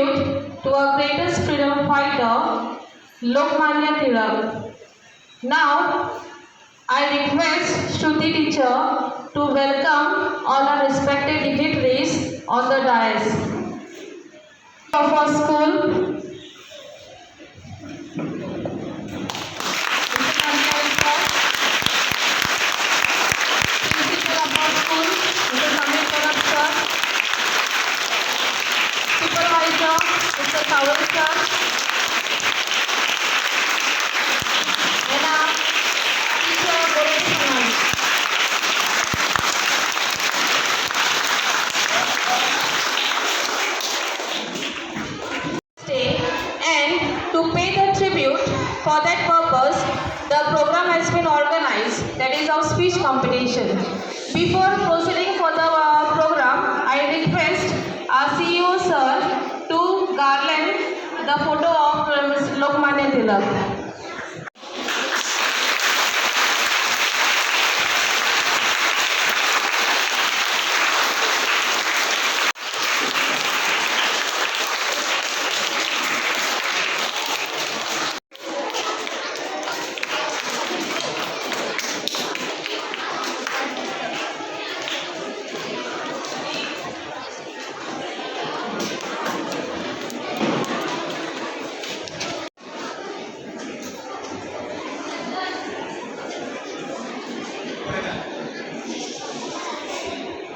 tribute to our greatest freedom fighter, Lokmanya Tilak. Now, I request Shruti teacher to welcome all our respected dignitaries on the dais of our school. Principal of our school, Mr. Samir Karam sir. Supervisor, Mr. Sawal sir. And our teacher, Gauri Saman. And to pay the tribute, for that purpose, the program has been organized, that is our speech competition. Before proceeding for the program, I request our CEO sir to garland the photo of Mr. Lokmanya Tilak.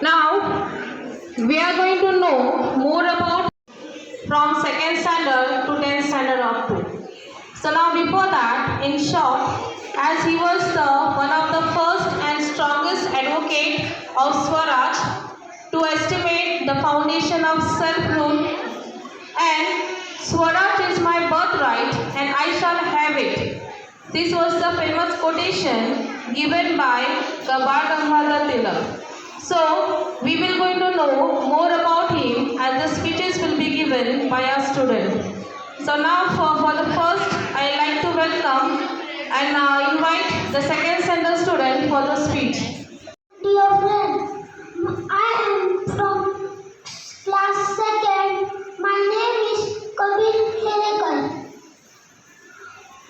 Now, we are going to know more about from 2nd standard to 10th standard up to. So now before that, in short, as he was one of the first and strongest advocate of Swaraj to estimate the foundation of self-rule, and Swaraj is my birthright and I shall have it. This was the famous quotation given by Bal Gangadhar Tilak. So, we will going to know more about him as the speeches will be given by our student. So now for the first, I like to welcome and invite the 2nd standard student for the speech. Dear friends, I am from class 2nd. My name is Kabir Helekar.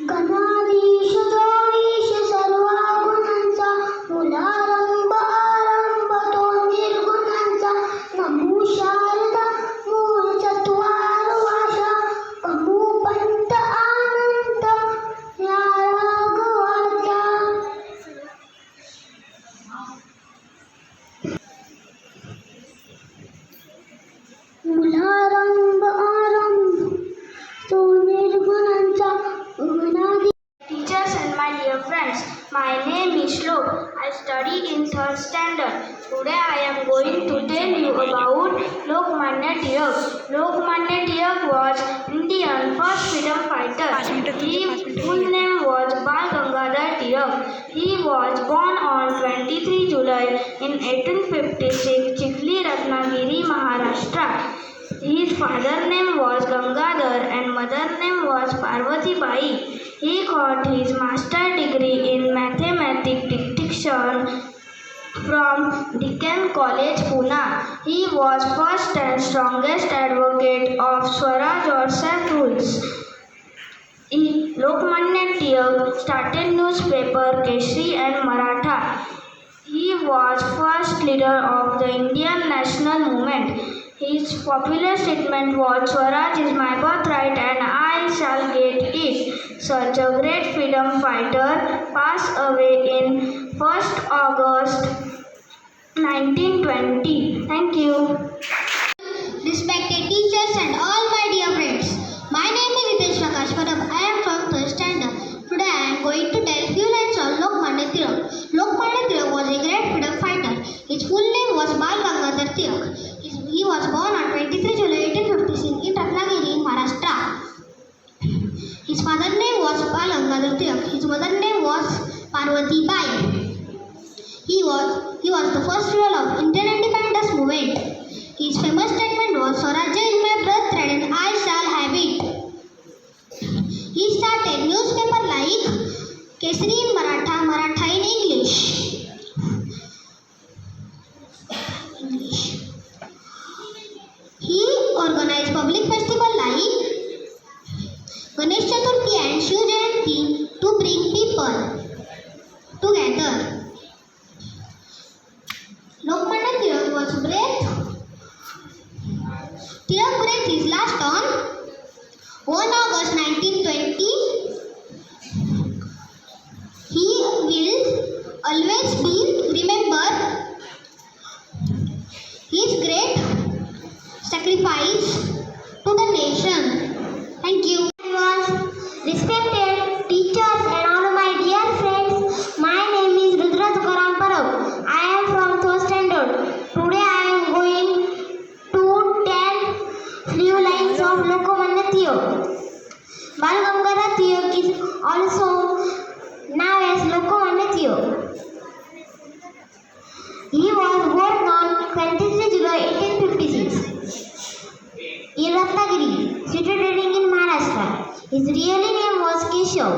Ganadisha Jodisha Sarva Gunancha Mularamba Aramba Tonir Gunancha Namu Sharada Murchatwar Vasha Kamu Panta Ananta Yaragavacha. Mularamba Aramba Tonir Gunancha Ganadi. Teachers and my dear friends, my name is Shlok. I study in 3rd standard. Today I am going to tell you about Lokmanya Tilak. Lokmanya Tilak was Indian first freedom fighter. His full name was Bal Gangadhar Tilak. He was born on 23 July in 1856, Chikli, Ratnagiri, Maharashtra. His father name was Gangadhar and mother name was Parvati Bai. He got his master degree in mathematics diction from Deccan College, Pune. He was first and strongest advocate of Swaraj or self-rules. Lokmanya Tilak started newspaper Keshri and Maratha. He was first leader of the Indian national movement. His popular statement was, Swaraj is my birthright and I shall get it. Such a great freedom fighter passed away in 1st August 1920. Thank you. Respected teachers and all my dear friends, my name is Hitesh Prakash Parab. I am from 3rd standard. Today I am going to tell few lines on Lokmanya Tilak. Lokmanya Tilak was a great freedom fighter. His full name was Bal Gangadhar Tilak. He was born on 23 July 1856 in Ratnagiri, Maharashtra. His father name was Bal Gangadhar Tilak. His mother name was Parvati Bai. He was the first leader of Indian independence movement. His famous statement was, Swaraj is my birthright and I shall have it. He started newspaper like Kesari in Maratha, Maratha in English. He organize public festival like Ganesh Chaturthi and Shiv Jayanti to bring people together. Lokmanya Tilak was Tilak breathed his last on 1 August 1920. He will always be remembered his great sacrifice to the nation. Thank you. Respected teachers and all my dear friends, my name is Rudra Tukaram Parab. I am from 3rd standard. Today I am going to tell few lines of Lokmanya Tilak. Bal Gangadhar Tilak is also known as Lokmanya Tilak. He was born on 23 July 1856 in Ratnagiri, situated in Maharashtra. His real name was Keshav.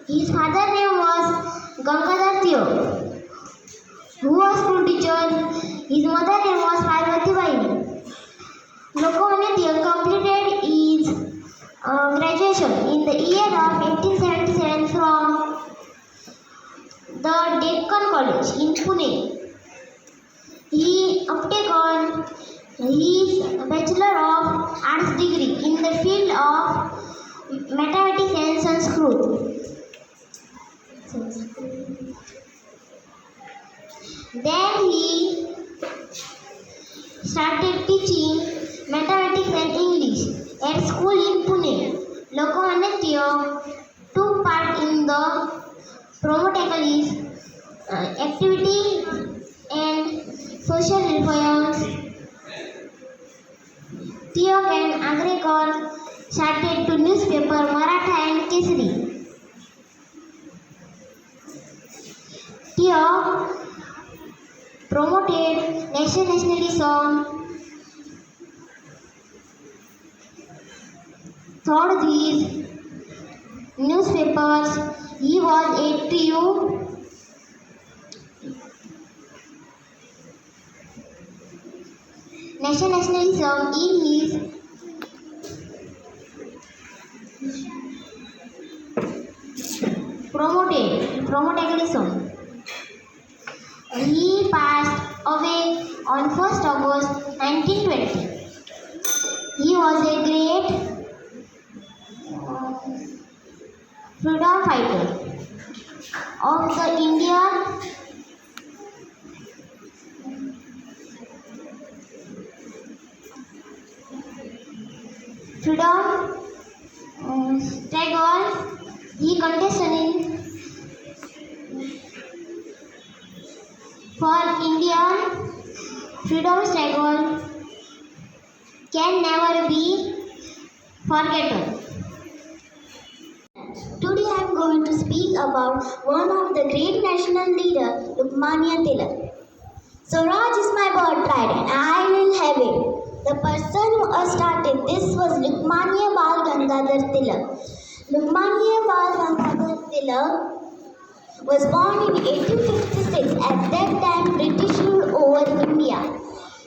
His father's name was Gangadhar Tilak, who was school teacher. His mother's name was Parvati Bai. Lokmanya Tilak completed his graduation in the year of 1877 from the Deccan College in Pune. He obtained his Bachelor of Arts degree in the field of mathematics and Sanskrit. Then he started teaching mathematics and English at school in Pune. Lokmanya Tilak took part in the promoting activity and social reforms. Tilak and Agrekar started to newspaper Maratha and Kesari. Tilak promoted nationalism through these newspapers. He was a true nationalism in his promotionalism. He passed away on 1st August 1920. He was a great freedom fighter of the Indian freedom struggle. He contested for Indian freedom struggle can never be forgotten. Today I am going to speak about one of the great national leader, Lokmanya Tilak. Swaraj is my birthright and I will have it. The person who started this was Lokmanya Bal Gangadhar Tilak. Lokmanya Bal Gangadhar Tilak was born in 1856. At that time, British ruled over India.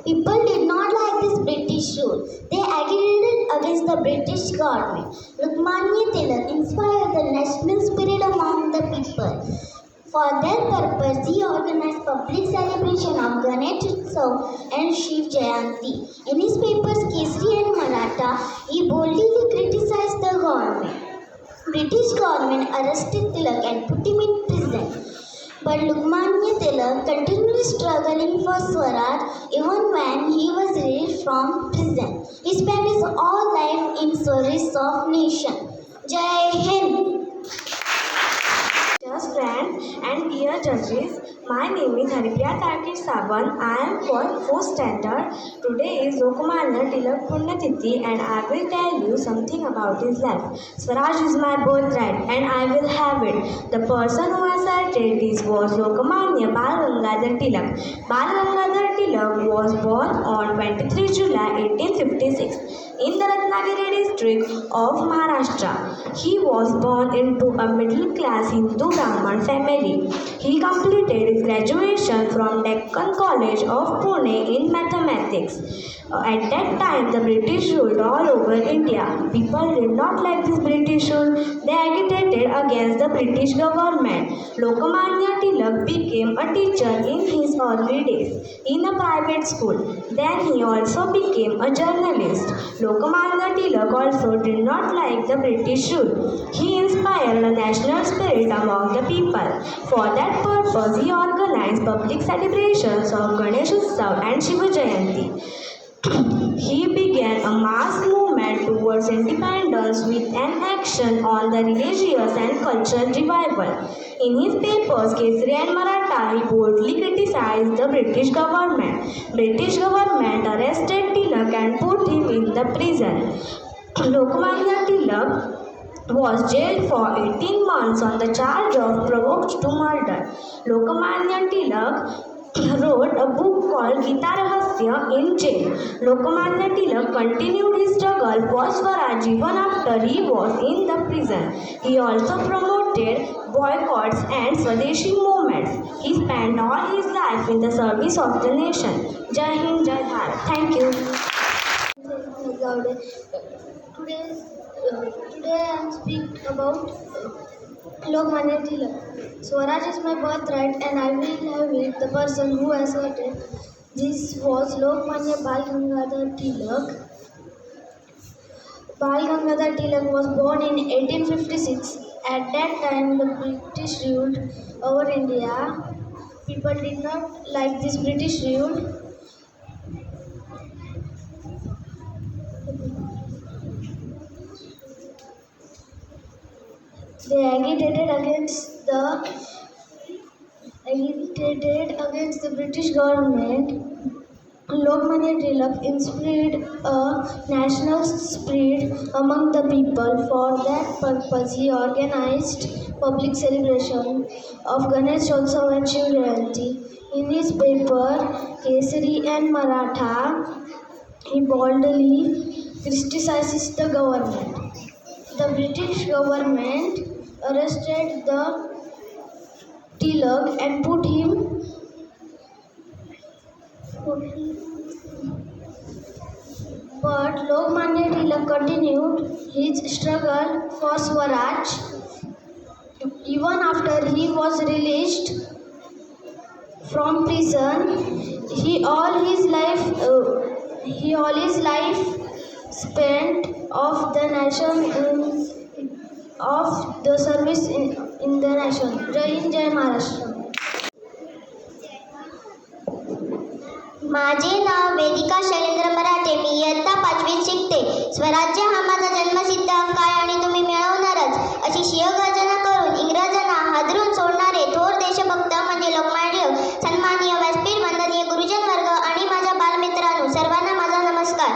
People did not like this British rule. They agitated against the British government. Lokmanya Tilak inspired the national spirit among the people. For that purpose, he organized public celebration of Ganesh Utsav and Shiv Jayanti. In his papers Kesari and Maratha, he boldly criticized the government. British government arrested Tilak and put him in prison. But Lokmanya Tilak continued struggling for Swaraj even when he was released from prison. He spent his whole life in service of nation. Jai Hind! Dear friends and dear judges, my name is Haripriya Kartik Saban. I am for 4th standard. Today is Lokmanya Tilak Punyatithi and I will tell you something about his life. Swaraj is my birthright and I will have it. The person who asserted this was Lokmanya Bal Gangadhar Tilak. Bal Gangadhar Tilak was born on 23 July 1856 in the Ratnagiri district of Maharashtra. He was born into a middle-class Hindu Brahmin family. He completed his graduation from Deccan College of Pune in mathematics. At that time, the British ruled all over India. People did not like this British rule. They agitated against the British government. Lokmanya Tilak became a teacher in his early days in a private school. Then he also became a journalist. Lokmanya Tilak also did not like the British rule. He inspired a national spirit among the people. For that purpose, he organized public celebrations of Ganesh Utsav and Shiva Jayanti. He began a mass movement towards independence with an action on the religious and cultural revival. In his papers, Kesari and Maratha, he boldly criticized the British government. British government arrested Tilak and put him in the prison. Lokmanya Tilak was jailed for 18 months on the charge of provoked to murder. Lokmanya Tilak wrote a book called Gita Rahasya in jail. Lokmanya Tilak continued his struggle for Swaraj even after he was in the prison. He also promoted boycotts and Swadeshi movements. He spent all his life in the service of the nation. Jai Hind, Jai Bharat. Thank you. Today I am speaking about Lokmanya Tilak. Swaraj is my birthright and I will have it. The person who asserted this was Lokmanya Bal Gangadhar Tilak. Bal Gangadhar Tilak was born in 1856. At that time, the British ruled over India. People did not like this British rule. They agitated against the British government. Lokmanya Tilak inspired a national spirit among the people. For that purpose, he organized public celebration of Ganesh Utsav and Shiv Jayanti. In his paper, Kesari and Maratha, he boldly criticizes the government. The British government arrested the Tilak and put him but Lokmanya Tilak continued his struggle for Swaraj. Even after he was released from prison, he all his life spent of the nation of the service in the nation. Jai Hind, Jai Maharashtra. माझे नाव वेदिका शैलेंद्र मराठे. मी इयत्ता 5वीत शिकते. स्वराज्य हा माझा जन्मसिद्ध हक्क आहे आणि तुम्ही मिळवणारच, अशी शिवगर्जना करून इंग्रजांना हादरून सोडणारे थोर देशभक्त म्हणजे लोकमान्य टिळक. सन्माननीय व्यासपीठ, वंदनीय गुरुजन वर्ग आणि माझ्या बालमित्रांनो, सर्वांना माझा नमस्कार.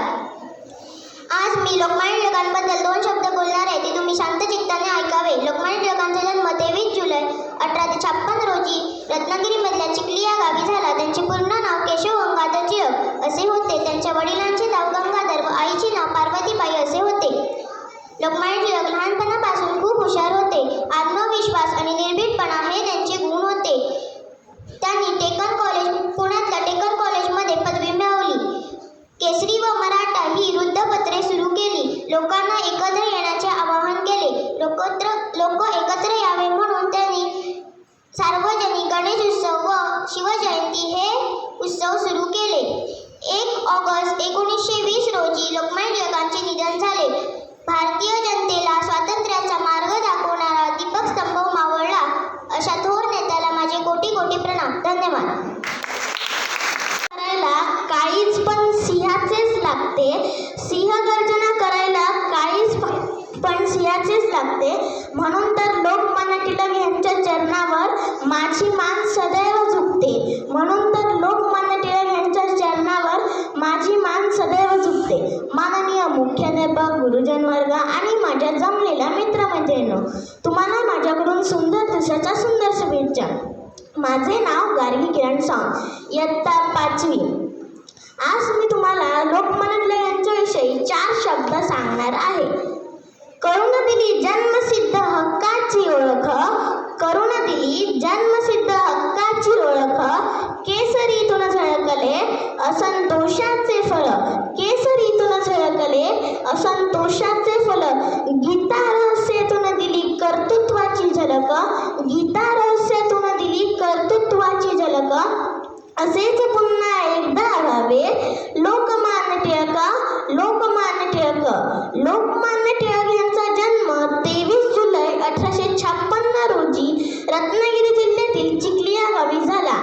आज मी लोकमान्य टिळकांबद्दल 2 शब्द बोलणार आहे. ते तुम्ही शांत चित्ताने ऐकावे. लोकमान्य टिळकांचा जन्म 23 जुलै 1856 रोजी रत्नागिरीमधल्या चिखली या गावी झाला. त्यांचे पूर्ण नाव केशव गंगाधर टिळक असे होते. त्यांच्या वडिलांचे नाव गंगाधर व आईचे नाव पार्वतीबाई असे होते. लोकमान्य टिळक लहानपणापासून खूप हुशार होते. आत्मविश्वास आणि निर्भीडपणा हे त्यांचे गुण होते. त्यांनी पुण्यातल्या टेकन कॉलेजमध्ये पदवी मिळवली. केसरी व मराठा ही वृत्तपत्रे सुरू केली. लोकांना एकत्र येण्याचे आवाहन केले. लोक एकत्र यावे म्हणून त्यांनी सार्वजनिक गणेश उत्सव व शिवजयंती हे उत्सव सुरू केले. 1 ऑगस्ट 1920 रोजी लोकमान्य टिळकांचे निधन झाले. भारतीय जनतेला स्वातंत्र्याचा मार्ग दाखवणारा दीपक स्तंभ मावळला, अशा थोर नेत्याला माझे कोटी कोटी प्रणाम. धन्यवाद. करायला काळीज पण सिंहाचेच लागते. सिंहगर्जना करायला काळीज पण सिंहाचेच लागते. म्हणून तर लोकमान्य टिळक यांच्या चरणावर माझी मान सदैव झुकते. माझी मान सदैव झुकते. माननीय मुख्याध्यापक, गुरुजन वर्ग आणि माझ्या जमलेल्या मित्रमैत्रिणींनो, तुम्हाला माझ्याकडून सुंदर दिवसाच्या सुंदर शुभेच्छा. माझे नाव गार्गी किरण सावंत, इयत्ता 5वी. आज मी तुम्हाला लोकमान्य टिळक यांच्याविषयी 4 शब्द सांगणार आहे. करून दिली जन्मसिद्ध हक्काची ओळख, करून दिली जन्मसिद्ध हक्काची ओळख, केसरीतून झळकले असंतोषाचे फळ, केसरीतून झळकले असंतोषाचे फळ, गीता रहस्यातून दिली कर्तृत्वाची झलक, गीता रहस्यातून दिली कर्तृत्वाची झलक, असेच पुन्हा एकदा व्हावे लोकमान्य टिळक, लोकमान्य टिळक. लोकमान्य टिळक यांचा जन्म 23 जुलै 1856 रोजी रत्नागिरी जिल्ह्यातील चिखली या गावी झाला.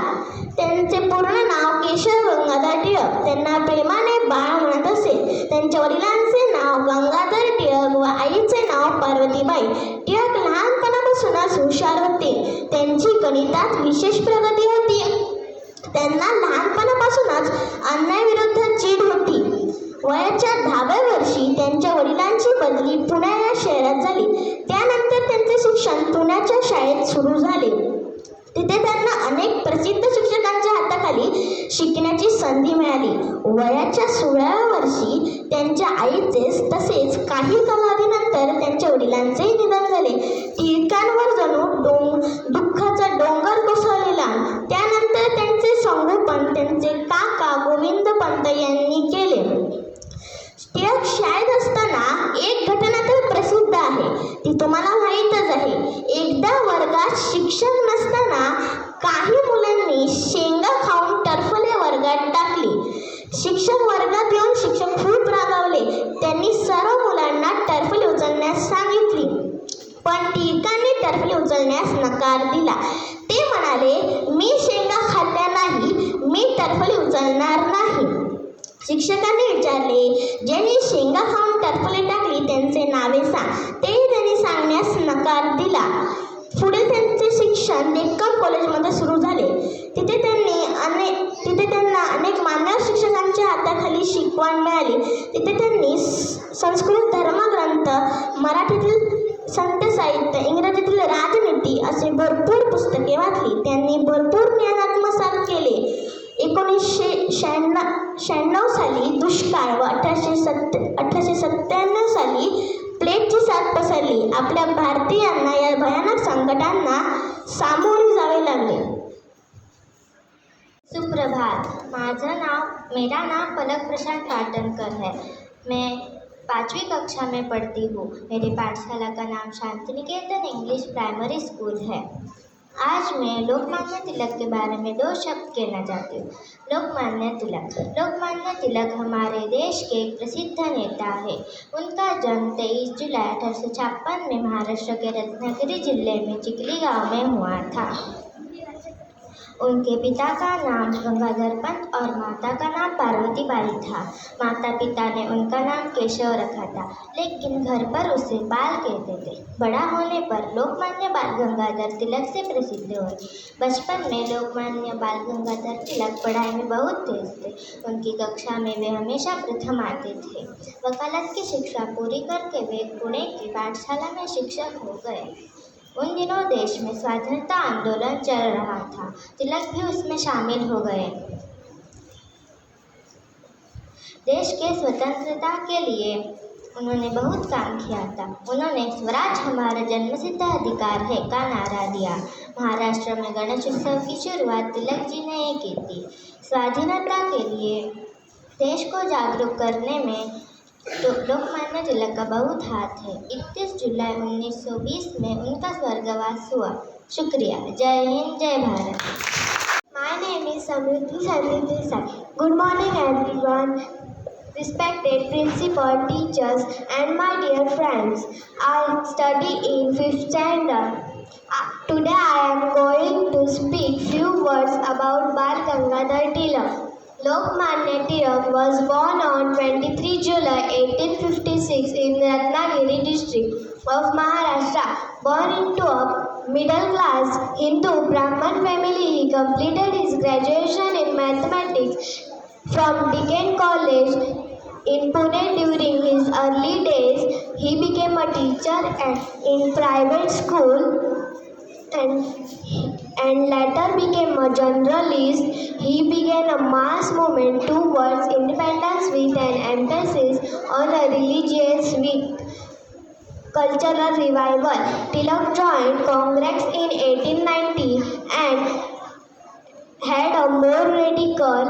त्यांचे पूर्ण नाव केशव गंगाधर टिळक. त्यांना प्रेमाने बाळ म्हणत असे. त्यांच्या वडिलांचे नाव गंगाधर टिळक व आईचे नाव पार्वतीबाई. टिळक लहानपणापासूनच हुशार होते. त्यांची गणितात विशेष प्रगती होती. त्यांना लहानपणापासूनच अन्यायाविरुद्ध चीड होती. वयाच्या 10व्या वर्षी त्यांच्या वडिलांची बदली पुणे या शहरात झाली. त्यानंतर त्यांचे शिक्षण पुण्याच्या शाळेत सुरू झाले. तिथे त्यांना अनेक प्रसिद्ध शिक्षकांच्या हाताखाली शिकण्याची संधी मिळाली. वयाच्या 16व्या वर्षी त्यांच्या आईचे तसेच काही कालावधीनंतर त्यांच्या वडिलांचेही निधन झाले. टिळकांवर जणू दुःखाचा डोंगर कोसळलेला. त्यानंतर त्यांचे संगोपन त्यांचे काका गोविंद पंत यांनी केले. टिळक शाळेत असताना एक घटना तर प्रसिद्ध आहे, ती तुम्हाला माहीतच आहे. एकदा वर्गात शिक्षक नसताना काही मुलांनी शेंगा खाऊन टरफले वर्गात टाकली. शिक्षक वर्गात येऊन शिक्षक खूप रागावले. त्यांनी सर्व मुलांना टरफले उचलण्यास सांगितली, पण टिळकांनी टरफले उचलण्यास नकार दिला. ते म्हणाले, मी शेंगा खाल्ल्या नाही, मी टरफले उचलणार नाही. शिक्षकांनी विचारले, ज्यांनी शेंगा खाऊन टरफले टाकली त्यांचे नावे सांग. तेही त्यांनी सांगण्यास नकार दिला. पुढे त्यांचे शिक्षण डेक्कन कॉलेजमध्ये सुरू झाले. तिथे त्यांना अनेक मान्यवर शिक्षकांच्या हाताखाली शिकवण मिळाली. तिथे त्यांनी संस्कृत धर्मग्रंथ, मराठीतील संत साहित्य, इंग्रजीतील राजनीती असे भरपूर पुस्तके वाचली. त्यांनी भरपूर ज्ञान आत्मसात केले. 1996 साली दुष्काळ व 1897 साली प्लेगची साथ पसरली. आपल्या भारतीयांना या भयानक संकटांना सामोरे जावे लागले. सुप्रभात. मेरा नाम पलक प्रशांत पाटनकर है. मैं 5वीं कक्षा में पढ़ती हूँ. मेरी पाठशाला का नाम Shanti Niketan English primary school है. आज मैं लोकमान्य तिलक के बारे में 2 शब्द कहना चाहती हूँ. लोकमान्य तिलक हमारे देश के एक प्रसिद्ध नेता है. उनका जन्म 23 जुलाई 1856 में महाराष्ट्र के रत्नागिरी जिले में चिखली गांव में हुआ था. उनके पिता का नाम गंगाधर पंत और माता का नाम पार्वतीबाई था. माता पिता ने उनका नाम केशव रखा था, लेकिन घर पर उसे बाल कहते थे. बड़ा होने पर लोकमान्य बाल गंगाधर तिलक से प्रसिद्ध हुए. बचपन में लोकमान्य बाल गंगाधर तिलक पढ़ाई में बहुत तेज थे. उनकी कक्षा में वे हमेशा प्रथम आते थे. वकालत की शिक्षा पूरी करके वे पुणे की पाठशाला में शिक्षक हो गए. उन दिनों देश में स्वाधीनता आंदोलन चल रहा था. तिलक भी उसमें शामिल हो गए. देश के स्वतंत्रता के लिए उन्होंने बहुत काम किया था. उन्होंने स्वराज हमारा जन्मसिद्ध अधिकार है का नारा दिया. महाराष्ट्र में गणेश उत्सव की शुरुआत तिलक जी ने ही की थी. स्वाधीनता के लिए देश को जागरूक करने में तो लोकमान्य तिलक का बहुत हाथ है. 31 जुलाई 1920 में उनका स्वर्गवास हुआ. शुक्रिया. जय हिंद, जय Bharat. My name is Samruddhi Sandeep Desai. Good morning everyone. Respected principal, teachers and my dear friends. I study in 5th standard. Today I am going to speak few words about Bal Gangadhar Tilak. Lokmanya Tilak was born on 23 July 1856 in Ratnagiri district of Maharashtra. Born into a middle-class Hindu Brahman family, he completed his graduation in mathematics from Deccan College in Pune. During his early days, he became a teacher in private school and later became a journalist. He began a mass movement towards independence with an emphasis on a religious with cultural revival. Tilak joined Congress in 1890 and had a more radical,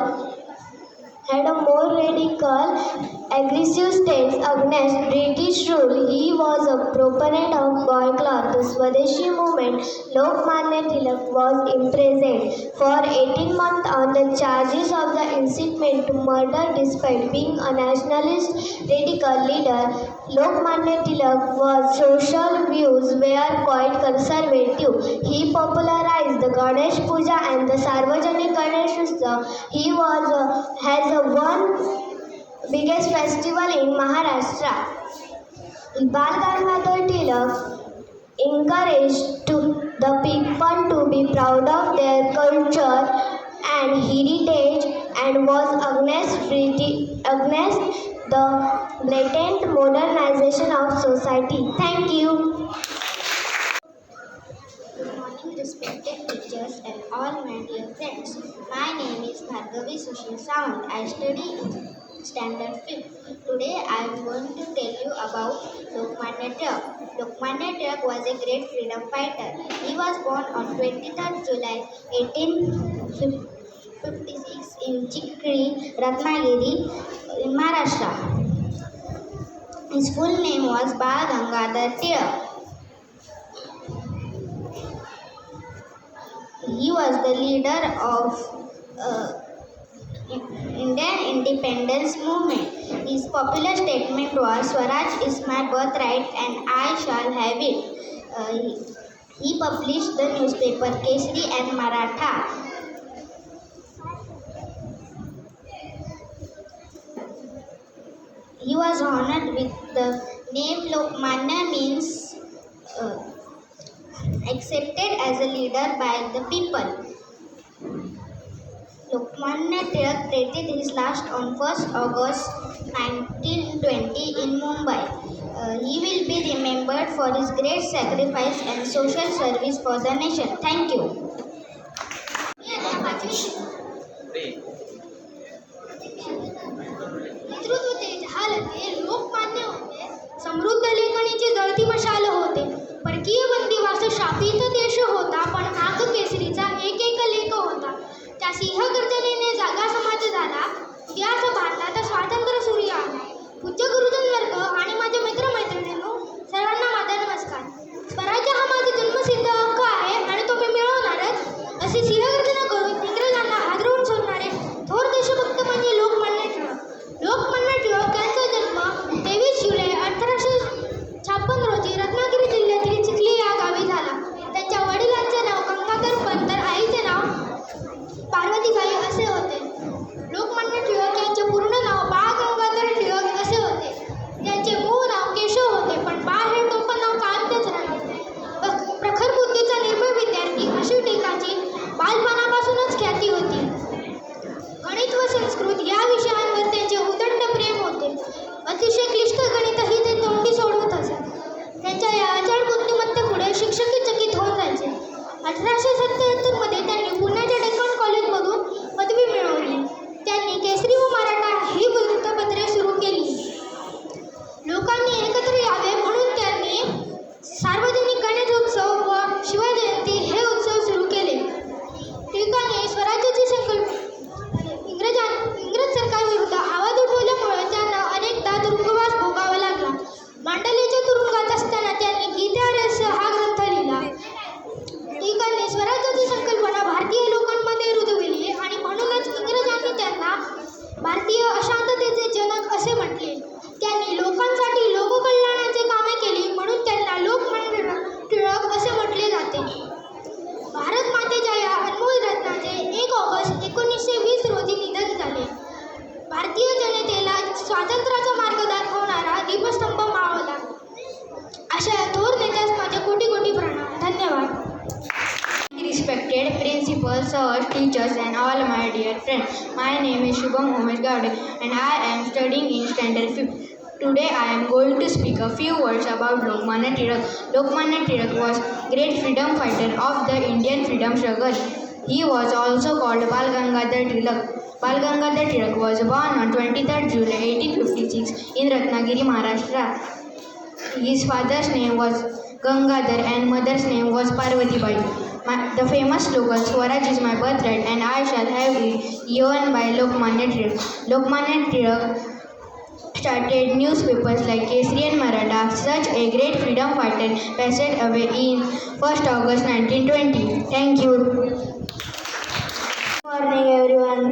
aggressive stance against British rule. He was a proponent of boycott, the Swadeshi movement. Lokmanya Tilak was imprisoned for 18 months on the charges of the incitement to murder despite being a nationalist radical leader. Lokmanya Tilak's social views were quite conservative. He popularized the Ganesh Puja and the Sarvajanik Ganesh Utsav. He has one biggest festival in Maharashtra. Bal Gangadhar Tilak encouraged the people to be proud of their culture and heritage and was against the blatant modernization of society. Thank you. Good morning, respected teachers and all my dear friends. My name is Bhargavi Sushil Sawant. I study in Standard 5th. Today I am going to tell you about Lokmanya Tilak. Lokmanya Tilak was a great freedom fighter. He was born on 23rd July 1856 in Chikri, Ratnagiri, in Maharashtra. His full name was Bal Gangadhar Tilak. He was the leader of Indian independence movement. His popular statement was "Swaraj is my birthright and I shall have it." He published the newspaper Kesari and Maratha. He was honored with the name Lokmanya, means accepted as a leader by the people. Lokmanya Tilak breathed his last on 1st August 1920 in Mumbai. He will be remembered for his great sacrifice and social service for the nation. Thank you. नेतृत्व ते जहालते लोकमान्य होते, समृद्ध लेखणीचे जळती मशाल होते. परकीय बंदिवास शापित देश होता, पण नाग केसरीचा एक लेख होता. त्या सिंह गर्जनेने जागा समाज झाला. उद्यास भारतात स्वातंत्र्य सूर्य आला. पूज्य गुरुजन वर्ग आणि माझे मित्रमैत्रिणींनो, सर्वांना माझा नमस्कार. स्वराज्य हा माझा जन्मसिद्ध हक्क आहे आणि तो मी मिळवणारच, अशी सिंहगर्जना करून इंग्रजांना हादरवून सोडणारे थोर देशभक्त म्हणजे लोकमान्य टिळक. लोकमान्य टिळक यांचा जन्म 23 जुलै 1856 रोजी रत्नागिरी जिल्ह्यातील चिखली या गावी झाला. त्यांच्या वडिलांचे नाव गंगाधर पंत तर आईचे नाव पार्वतीबाई असे होते. लोकमान्य टिळक यांचे पूर्ण नाव बाळ गंगाधर टिळक असे होते. त्यांचे मूळ नाव केशव होते, पण बाळ हे टोपणनाव कायमच राहिले. प्रखर बुद्धीचा निर्भय विद्यार्थी अशी टिळकाची बालपणापासूनच ख्याती होती. गणित व संस्कृत या विषयांवर त्यांचे उदंड प्रेम होते. अतिशय क्लिष्ट गणितही ते तोंडी सोडवत असत. त्यांच्या या अचळ बुद्धिमत्तेपुढे शिक्षक चकित होऊन जायचे. 1877 मध्ये त्यांनी पुण्याच्या डेक्कन कॉलेजमधून पदवी मिळवली. त्यांनी केसरी व मराठा ही वृत्तपत्रे सुरू केली. लोकांनी एकत्र यावे म्हणून त्यांनी सार्वजनिक गणेशोत्सव व शिवजयंती हे उत्सव सुरू केले. टिळकांनी स्वराज्याची इंग्रज सरकारविरुद्ध आवाज उठवल्यामुळे त्यांना अनेकदा तुरुंगवास भोगावा लागला. मांडलेच्या तुरुंगात असताना त्यांनी गीतारस हा ग्रंथ लिहिला. टिळकांनी स्वराज्याची संकल्पना भारतीय लोकांमध्ये रुजविली आणि म्हणूनच इंग्रजांनी त्यांना भारतीय अशांततेचे जनक असे म्हटले. त्यांनी लोकांसाठी लोककल्याणाचे कामे केली, म्हणून त्यांना लोकमान्य टिळक असे म्हटले जाते. भारत मातेच्या या अनमोल रत्नाचे 1 ऑगस्ट 1920 रोजी निधन झाले. भारतीय जनतेला स्वातंत्र्याचा मार्ग दाखवणारा दीपस्तंभ मावळला. अशा थोर नेत्यास माझे कोटी कोटी प्रणाम. धन्यवाद. Respected principals, sir, teachers and all my dear friends. My name is Shubham Umesh Gowde and I am studying in Standard 5th. Today I am going to speak a few words about Lokmanya Tilak. Lokmanya Tilak was great freedom fighter of the Indian freedom struggle. He was also called Bal Gangadhar Tilak. Bal Gangadhar Tilak was born on 23rd July 1856 in Ratnagiri, Maharashtra. His father's name was Gangadhar and mother's name was Parvati Bai. The famous slogan Swaraj is my birthright and I shall have it, given by Lokmanya Tilak. Lokmanya Tilak started newspapers like Kesari and Maratha. Such a great freedom fighter passed away in 1st August 1920. Thank you. Good morning everyone,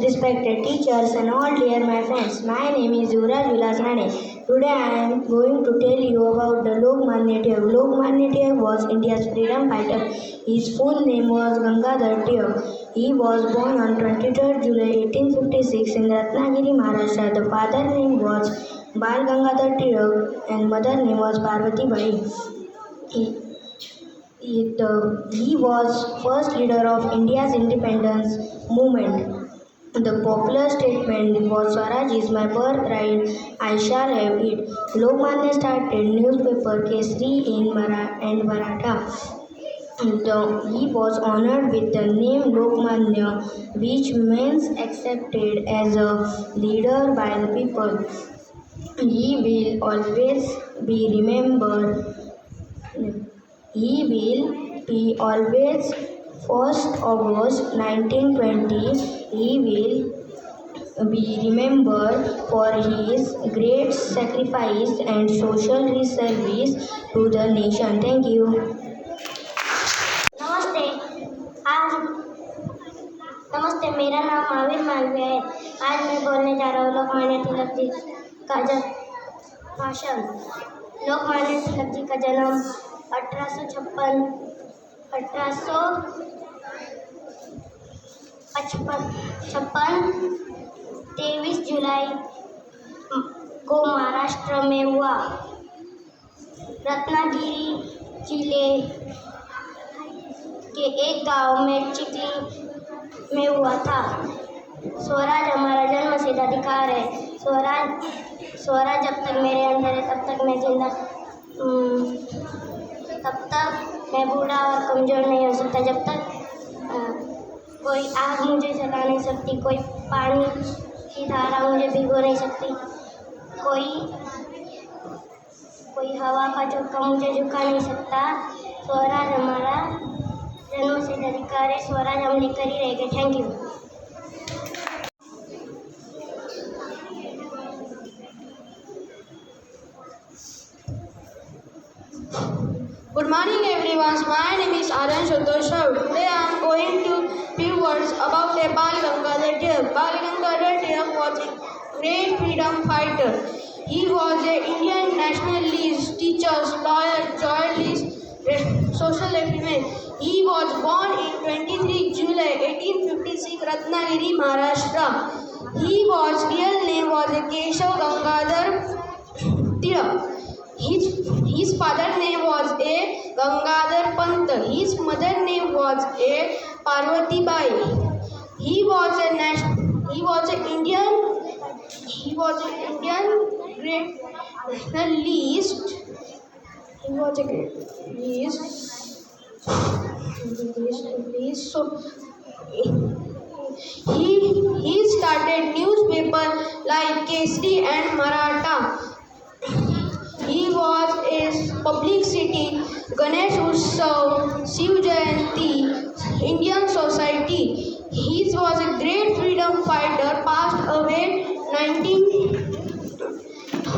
respected teachers and all dear my friends. My name is Yuvraj Vilas Rane. Today I am going to tell you about the Lokmanya Tilak. Lokmanya Tilak was India's freedom fighter. His full name was Gangadhar Tilak. He was born on 23rd July 1856 in Ratnagiri, Maharashtra. The father's name was Bal Gangadhar Tilak and mother name was Parvati Bai. He was first leader of India's independence movement. The popular statement was Swaraj is my birthright, I shall have it. Lokmanya started newspaper Kesari in Maratha. He was honored with the name Lokmanya, which means accepted as a leader by the people. He will always be remembered. He will be always 1st August 1920. He will be remembered for his great sacrifice and social service to the nation. Thank you. नमस्ते, मेरा नाम महावीर मालवीय है। आज मैं बोलने जा रहा हूँ लोकमान्य तिलक जी का भाषण। लोकमान्य तिलक जी का जन्म 23 जुलाई को महाराष्ट्र में हुआ। रत्नागिरी जिले के एक गांव में चिखली में हुआ था। स्वराज हमारा जन्मसिद्ध अधिकार है। स्वराज जब तक मेरे अंदर है तब तक मैं जिंदा, तब तक मैं बूढ़ा और कमज़ोर नहीं हो सकता। जब तक कोई आग मुझे जला नहीं सकती, कोई पानी की धारा मुझे भिगो नहीं सकती, कोई हवा का झोंका मुझे झुका नहीं सकता। स्वराज हमारा जन्मसिद्ध अधिकार है। स्वराज हम लेकर ही रहेंगे। Thank you. Good morning everyone. My name is Aryan Santosh Rao. Today I am going to few words about a Bal Gangadhar Tilak. Bal Gangadhar Tilak was a great freedom fighter. He was an Indian nationalist, teacher, lawyer, journalist, social activist. He was born in 23 July 1856, Ratnagiri, Maharashtra. His real name was Keshav Gangadhar Tilak. His father's name was a Gangadhar Pant. His mother's name was a Parvati Bai. He was an Indian great nationalist. He started newspaper like Kesari and Maratha. He was a publicity, Ganesh Utsav, Shiv Jayanti, Indian Society. He was a great freedom fighter, passed away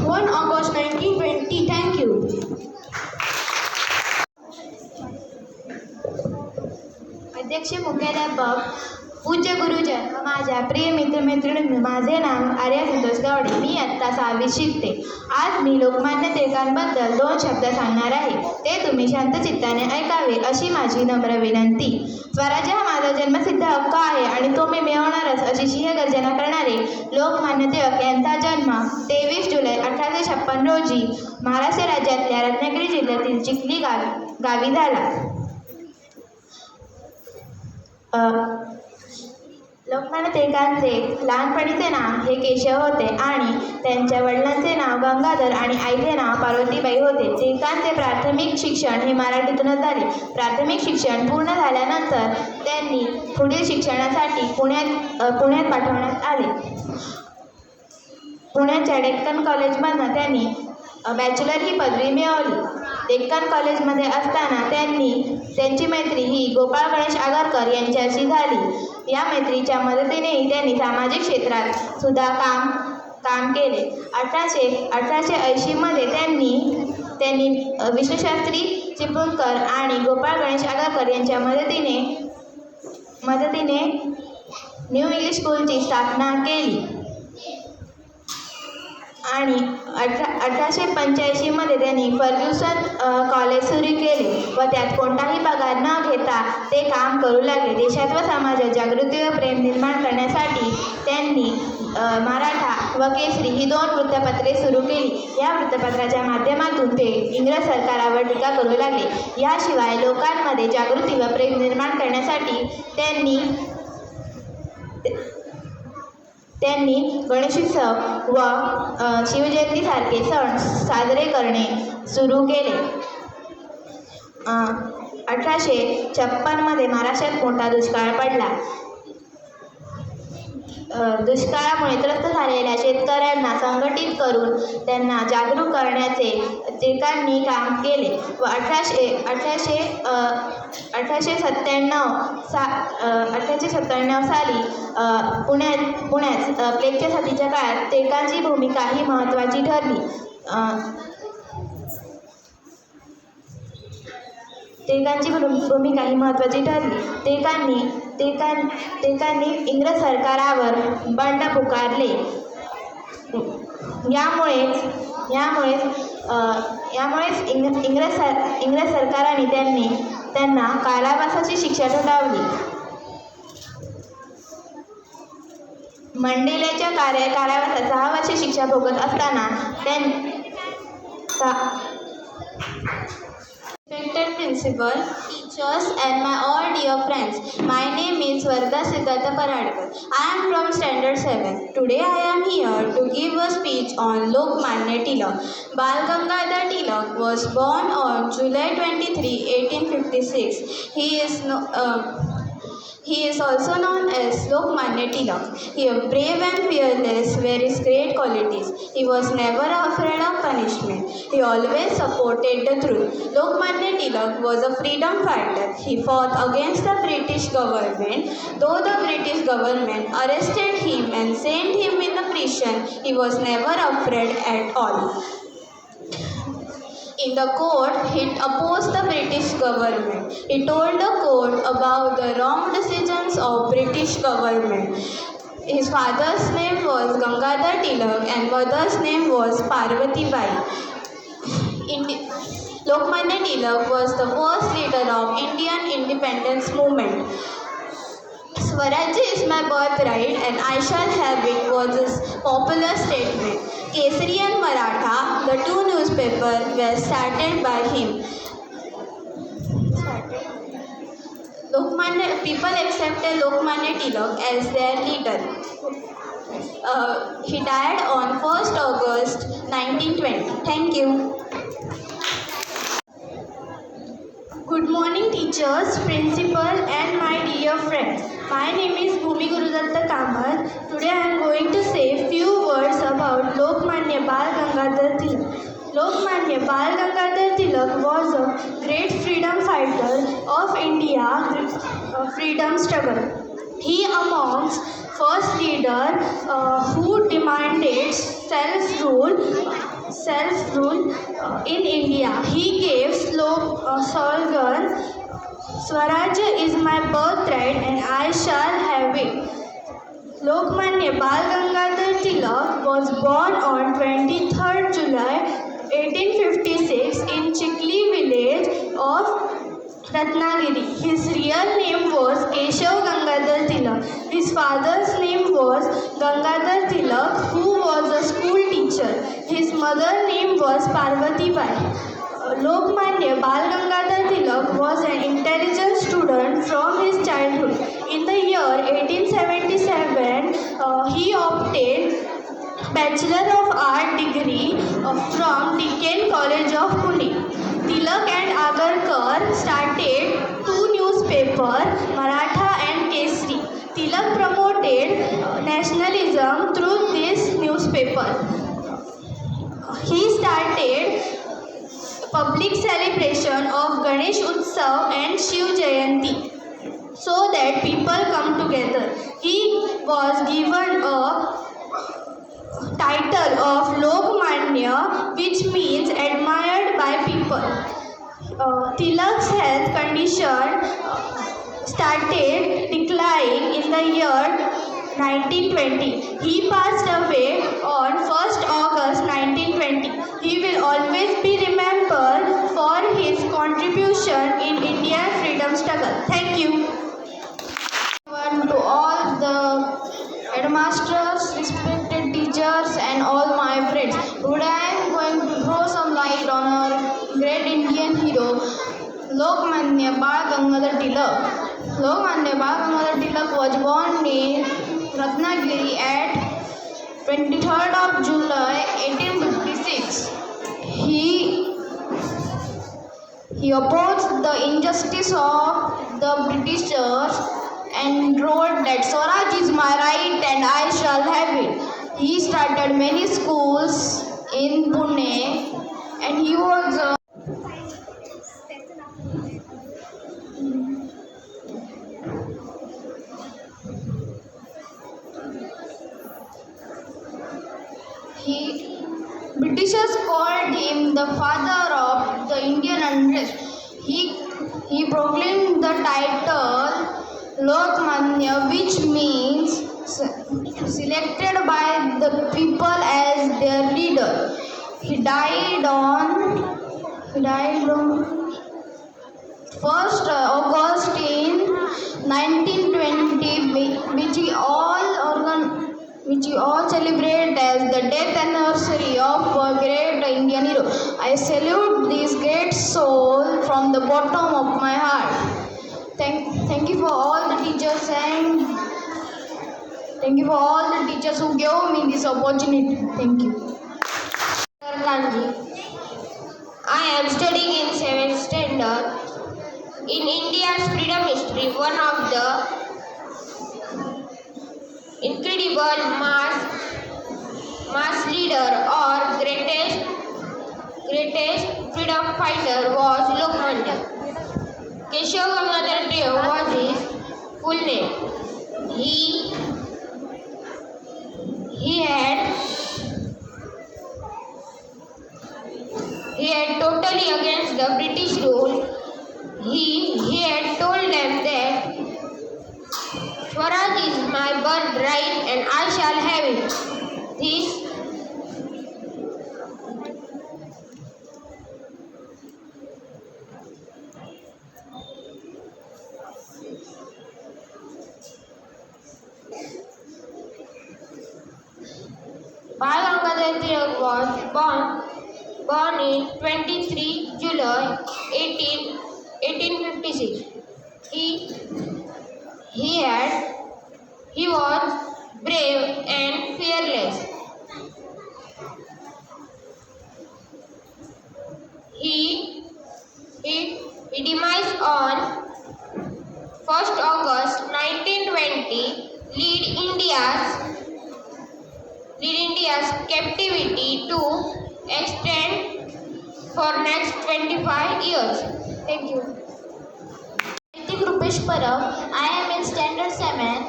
1 August 1920. Thank you. अध्यक्ष मुख्याध्यापक पूज्य गुरुजन व माझ्या प्रिय मित्रमैत्रिणींनो, माझे नाव आर्या संतोष गावडे. मी आत्ता 6वीत शिकते. आज मी लोकमान्य टिळकांबद्दल 2 शब्द सांगणार आहे. ते तुम्ही शांत चित्ताने ऐकावे अशी माझी नम्र विनंती. स्वराज्य हा माझा जन्मसिद्ध हक्क आहे आणि तो मी मिळवणारच अशी सिंहगर्जना करणारे लोकमान्य टिळक यांचा जन्म 23 जुलै 1856 रोजी महाराष्ट्र राज्यातल्या रत्नागिरी जिल्ह्यातील चिखली गावी झाला. लोकमान्य टिळकांचे लहानपणीचे नाव हे केशव होते आणि त्यांच्या वडिलांचे नाव गंगाधर आणि आईचे नाव पार्वतीबाई होते. टिळकांचे प्राथमिक शिक्षण हे मराठीतूनच झाले. प्राथमिक शिक्षण पूर्ण झाल्यानंतर त्यांनी पुढील शिक्षणासाठी पुण्यात पाठवण्यात आले. पुण्याच्या डेक्कन कॉलेजमधून त्यांनी बॅचलर ही पदवी मिळवली. डेक्कन कॉलेजमध्ये असताना त्यांची मैत्री ही गोपाळ गणेश आगरकर यांच्याशी झाली. या मैत्रीच्या मदतीनेही त्यांनी सामाजिक क्षेत्रात सुद्धा काम केले. 1880 मध्ये त्यांनी विष्णुशास्त्री चिपळूणकर आणि गोपाळ गणेश आगरकर यांच्या मदतीने न्यू इंग्लिश स्कूलची स्थापना केली आणि 1885 मध्ये त्यांनी फर्ग्युसन कॉलेज सुरू केले व त्यात कोणताही पगार न घेता ते काम करू लागले. देशात व समाजात जागृती व प्रेम निर्माण करण्यासाठी त्यांनी मराठा व केसरी ही 2 वृत्तपत्रे सुरू केली. या वृत्तपत्राच्या माध्यमातून ते इंग्रज सरकारावर टीका करू लागले. याशिवाय लोकांमध्ये जागृती व प्रेम निर्माण करण्यासाठी त्यांनी गणेशोत्सव व शिवजयंतीसारखे सण साजरे करणे सुरू केले. 1856 मध्ये महाराष्ट्रात मोठा दुष्काळ पडला. दुष्काळामुळे त्रस्त झालेल्या शेतकऱ्यांना संघटित करून त्यांना जागरूक करण्याचे टिळकांनी काम केले व 1897 साली पुण्यात प्लेगच्या साथीच्या काळात टिळकांची भूमिका ही महत्त्वाची ठरली. टिळकांनी इंग्रज सरकारावर बंड पुकारले. यामुळेच इंग्रज सरकाराने त्यांना कारावासाची शिक्षा ठोठावली. मंडेलेच्या कारावासात 6 वर्षे शिक्षा भोगत असताना Respected principal, teachers and my all dear friends, my name is Varda Siddhartha Paradkar. I am from standard 7. Today I am here to give a speech on Lokmanya Tilak. Bal Gangadhar Tilak was born on July 23, 1856. He is also known as Lokmanya Tilak. He was brave and fearless were his great qualities. He was never afraid of punishment. He always supported the truth. Lokmanya Tilak was a freedom fighter. He fought against the British government. Though the British government arrested him and sent him in the prison, he was never afraid at all. In the court, he opposed the British government. He told the court about the wrong decisions of British government. His father's name was Gangadhar Tilak and mother's name was Parvati Bai. Lokmanya Tilak was the first leader of Indian independence movement. Swarajya is my birthright and I shall have it was his popular statement. Kesari and Maratha, the 2 newspapers, were started by him. People accepted Lokmanya Tilak as their leader. He died on 1st August 1920. Thank you. Good morning teachers, principal and my dear friends. My name is Bhumi Gurudatta Kamar. Today I am going to say few words about Lokmanya Bal Gangadhar Tilak. Lokmanya Bal Gangadhar Tilak was a great freedom fighter of India freedom struggle. He amongst first leader who demanded self-rule in India. He gave slogan, Swarajya is my birthright and I shall have it. Lokmanya Bal Gangadhar Tilak was born on 23rd July 1856 in Chikli village of Ratnagiri. His real name was Keshav Gangadhar Tilak. His father's name was Gangadhar Tilak, who was a school teacher. His mother's name was Parvati Bai. Lokmanya Bal Gangadhar Tilak was an intelligent student from his childhood. In the year 1877, he obtained Bachelor of Art degree from Deccan College of Pune. Tilak and Agarkar started two newspapers, Maratha and Kesari. Tilak promoted nationalism through this newspaper. He started public celebration of Ganesh Utsav and Shiv Jayanti so that people come together. He was given a title of Lokmanya, which means admired by people. Tilak's health condition started declining in the year 1920. He passed away on 1st August 1920. He will always be remembered for his contribution in Indian freedom struggle. Thank you. To all the headmasters, respected teachers and all my friends. Today I am going to throw some light on our great Indian hero, Lokmanya Bal Gangadhar Tilak. Lokmanya Bal Gangadhar Tilak was born in Ratnagiri at 23rd of July 1856. He opposed the injustice of the Britishers and wrote that Swaraj is my right and I shall have it. He started many schools in Pune and he was Britishers called him the father of the Indian unrest. He proclaimed the title Lokmanya, which means selected by the people as their leader. He died on 1st August in 1920, which we all celebrate as the death anniversary of a great Indian hero. I salute this great soul from the bottom of my heart. Thank you for all the teachers and thank you for all the teachers who gave me this opportunity. Thank you. I am studying in 7th standard. In India's freedom history, one of the incredible mass leader or greatest freedom fighter was Lokmanya. Keshav Gangadhar Tilak was his full name. He had totally against the British rule. He had told them that Swaraj is my birthright and I shall have it. This Bal Gangadhar Tilak was born in 23 July 1856. He was brave and fearless. He demised on 1st August 1920, lead India's captivity to extend for next 25 years. Thank you. Rupesh Parab. I am in standard 7.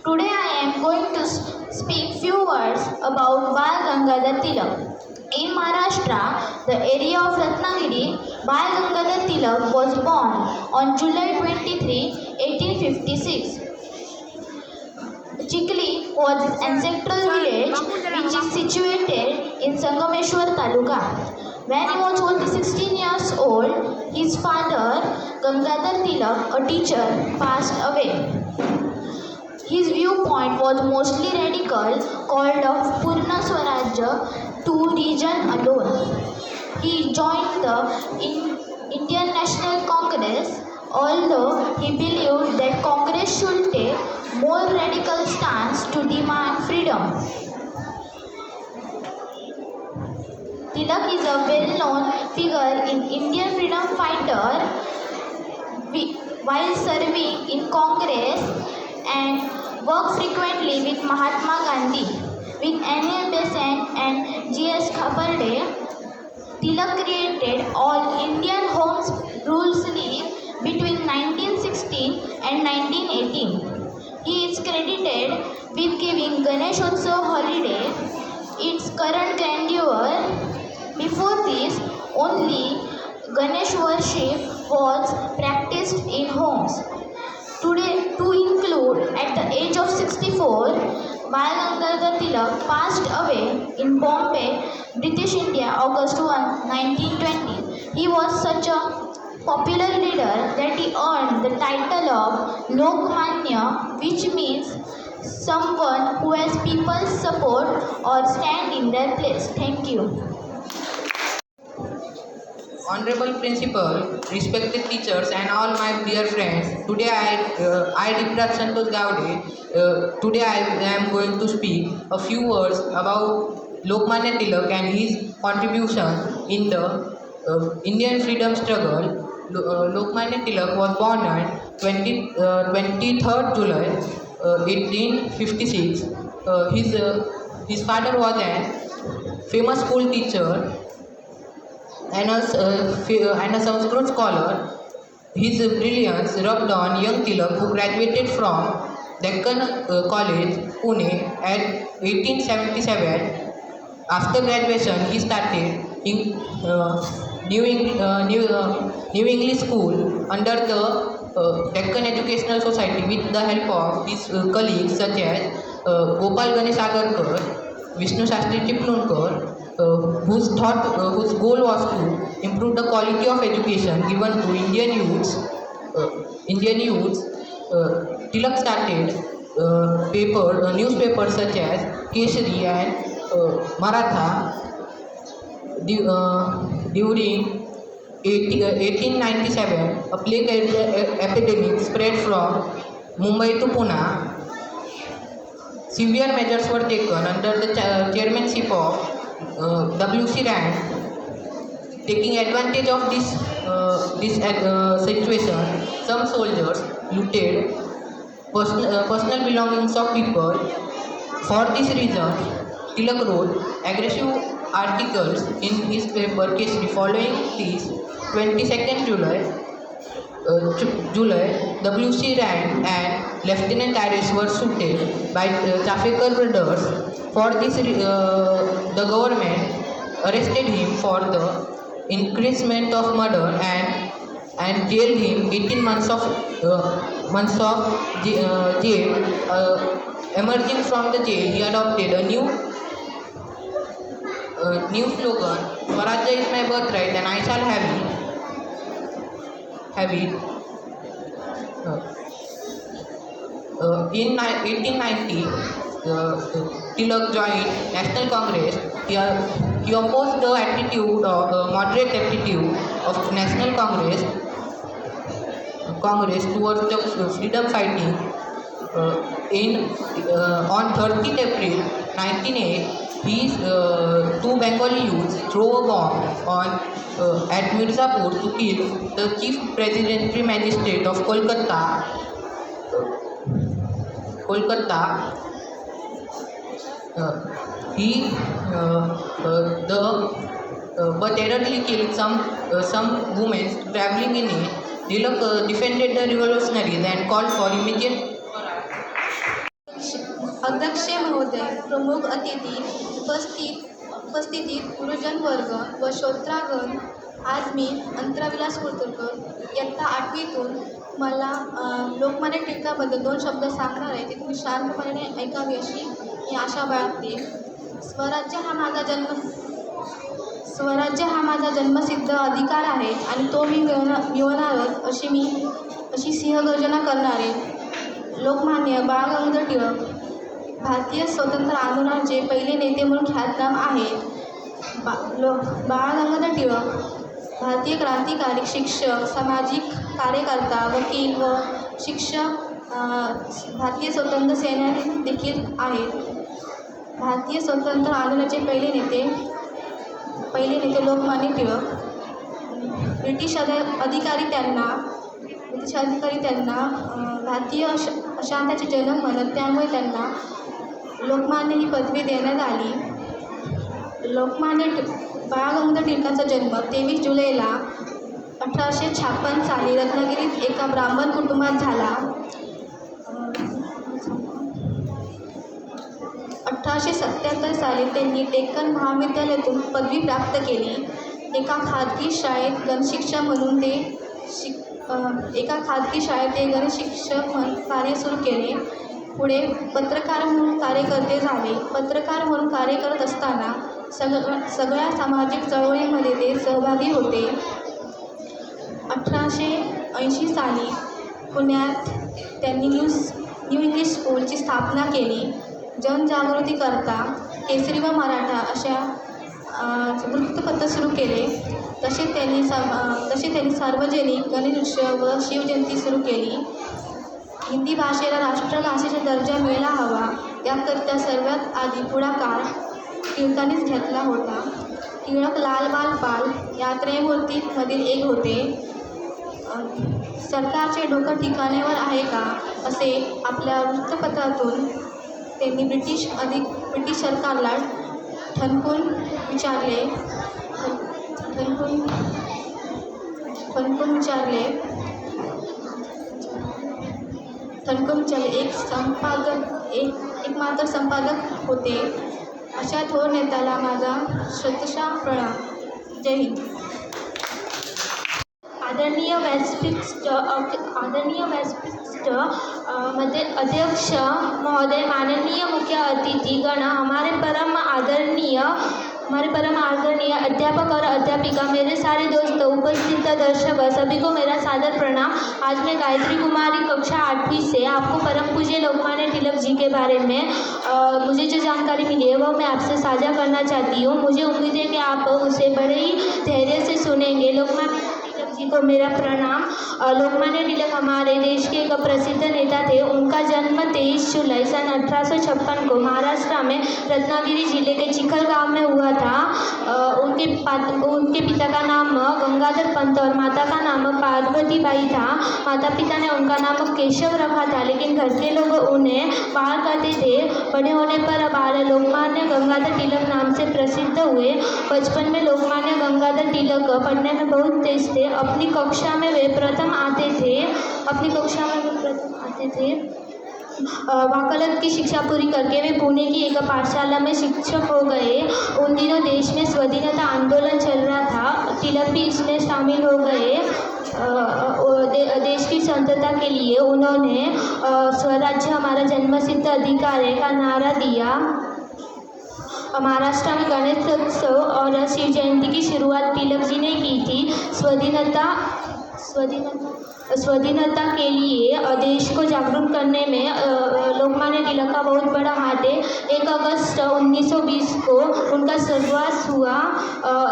Today I am going to speak few words about Bal Gangadhar Tilak. In Maharashtra, the area of Ratnagiri, Bal Gangadhar Tilak was born on July 23, 1856. Chikli was his ancestral village which is situated in Sangameshwar Taluka. When he was only 16 years old, his father, Gangadhar Tilak, a teacher, passed away. His viewpoint was mostly radical, called of Purna Swarajya to region alone. He joined the Indian National Congress although he believed that Congress should take more radical stance to demand freedom. Tilak is a well-known figure in Indian freedom fighter while serving in Congress and worked frequently with Mahatma Gandhi. With Anil Besant and G.S. Khaparde, Tilak created All Indian Home Rules League between 1916 and 1918. He is credited with giving Ganeshotsav holiday its current grandeur. Before this, only Ganesh worship was practiced in homes. Today, to include, at the age of 64, Bal Gangadhar Tilak passed away in Bombay, British India, August 1, 1920. He was such a popular leader that he earned the title of Lokmanya, which means someone who has people's support or stand in their place. Thank you. Honorable Principal, respected teachers and all my dear friends, today I Dipraj Santosh Gowde, today I am going to speak a few words about Lokmanya Tilak and his contribution in the Indian freedom struggle. Lokmanya Tilak was born on 23rd July 1856. His father was a famous school teacher and a Sanskrit scholar. His brilliance rubbed on young Tilak, who graduated from Deccan College, Pune at 1877. After graduation, he started in New English School under the Deccan Educational Society with the help of his colleagues such as Gopal Ganesh Agarkar, Vishnu Shastri Chiplunkar, whose goal was to improve the quality of education given to Indian youths. Tilak started newspapers such as Keshari and Maratha. During 1897, a plague epidemic spread from Mumbai to Pune. Severe measures were taken under the chairmanship of W.C. Rand. Taking advantage of this situation, some soldiers looted personal belongings of people. For this reason, Tilak wrote aggressive articles in his paper Keshari. Following this, 22nd July, W.C. Rand and Lieutenant Iris were suited by Chafekar brothers. For this, the government arrested him for the increasement of murder and jailed him 18 months of jail. Emerging from the jail, he adopted a new slogan: Swarajya is my birthright and I shall have it. In 1890, Tilak joined National Congress. He opposed the moderate attitude of National Congress towards the freedom fighting. On 30th April 1908, these two Bengali youths threw a bomb at Mirzapur to kill the chief presidential magistrate of Kolkata. But erroneously killed some women traveling in it. Tilak defended the revolutionaries and called for immediate. अध्यक्ष महोदय, प्रमुख अतिथी, उपस्थितीत गुरुजन वर्ग व श्रोतागण, आज मी अंतराविलास कुलकर्णी इयत्ता 8वीतून मला लोकमान्य टिळकाबद्दल 2 शब्द सांगणार आहे. ते तुम्ही शांतपणे ऐकावे अशी मी आशा बाळगते. स्वराज्य हा माझा जन्मसिद्ध अधिकार आहे आणि तो मी मिळवणारच अशी सिंहगर्जना करणारे लोकमान्य बाळ गंगाधर टिळक भारतीय स्वतंत्र आंदोलनाचे पहिले नेते म्हणून ख्यातनाम आहेत. बाळ गंगाधर टिळक भारतीय क्रांतिकारी शिक्षक, सामाजिक कार्यकर्ता, वकील व शिक्षक भारतीय स्वातंत्र्य सेनानी देखील आहेत. भारतीय स्वातंत्र्य आंदोलनाचे पहिले नेते लोकमान्य टिळक. ब्रिटिश अधिकारी त्यांना भारतीय अशांताचे जनक म्हणत, त्यामुळे त्यांना लोकमान्य ही पदवी देण्यात आली. लोकमान्य बाळ गंगाधर टिळकांचा जन्म 23 जुलैला 1856 साली रत्नागिरीत एका ब्राह्मण कुटुंबात झाला. 1877 साली त्यांनी डेक्कन महाविद्यालयातून पदवी प्राप्त केली. एका खाजगी शाळेत गणशिक्षक म्हणून कार्य सुरू केले. पुढे पत्रकार म्हणून कार्यकर्ते झाले. पत्रकार म्हणून कार्य करत असताना सगळ्या सामाजिक चळवळींमध्ये ते सहभागी होते. 1880 साली पुण्यात त्यांनी न्यू इंग्लिश स्कूलची स्थापना केली. जनजागृतीकरता केसरी व मराठा अशा वृत्तपत्र सुरू केले. तसेच त्यांनी सार्वजनिक गणेशोत्सव व शिवजयंती सुरू केली. हिंदी भाषेला राष्ट्रभाषेचा दर्जा मिळाला हवा याकरिता सर्वात आधी पुढाकार टिळकांनीच घेतला होता. टिळक लाल बाल पाल या त्रयमूर्तींमधील एक होते. सरकारचे डोकं ठिकाण्यावर आहे का असे आपल्या वृत्तपत्रातून त्यांनी ब्रिटिश सरकारला ठणकून विचारले. एक मात्र संपादक होते. अशा थोर नेत्याला माझा श्रद्धेचा प्रणाम. जय हिंद. आदरणीय मध्ये अध्यक्ष महोदय, माननीय मुख्य अतिथि गण, हमारे परम आदरणीय अध्यापक और अध्यापिका, मेरे सारे दोस्त, उपस्थित दर्शक, सभी को मेरा सादर प्रणाम. आज मैं गायत्री कुमारी कक्षा 8वीं से आपको परम पूज्य लोकमान्य तिलक जी के बारे में मुझे जो जानकारी मिली है वो मैं आपसे साझा करना चाहती हूँ. मुझे उम्मीद है कि आप उसे बड़े ही धैर्य से सुनेंगे. लोकमान्य तिलक जी को मेरा प्रणाम. लोकमान्य तिलक हमारे देश के एक प्रसिद्ध नेता थे. उनका जन्म 23 जुलाई सन 1856 को महाराष्ट्र में रत्नागिरी जिले के चिखल गांव में हुआ था. उनके पिता का नाम गंगाधर पंत और माता का नाम पार्वती बाई था. माता पिता ने उनका नाम केशव रखा था, लेकिन घर के लोग उन्हें बाल कहते थे. बड़े होने पर बाल लोकमान्य गंगाधर तिलक नाम से प्रसिद्ध हुए. बचपन में लोकमान्य गंगाधर तिलक पढ़ने में बहुत तेज थे. अपनी कक्षा में वे प्रथम आते थे. वकालत की शिक्षा पूरी करके वे पुणे की एक पाठशाला में शिक्षक हो गए. उन दिनों देश में स्वाधीनता आंदोलन चल रहा था. तिलक भी इसमें शामिल हो गए. देश की स्वतंत्रता के लिए उन्होंने स्वराज्य हमारा जन्मसिद्ध अधिकार है का नारा दिया. महाराष्ट्र में गणेश उत्सव और शिव जयंती की शुरुआत तिलक जी ने की थी. स्वाधीनता के लिए देश को जागरूक करने में लोकमान्य तिलक का बहुत बड़ा हाथ है. 1 अगस्त 1920 को उनका स्वर्गवास हुआ.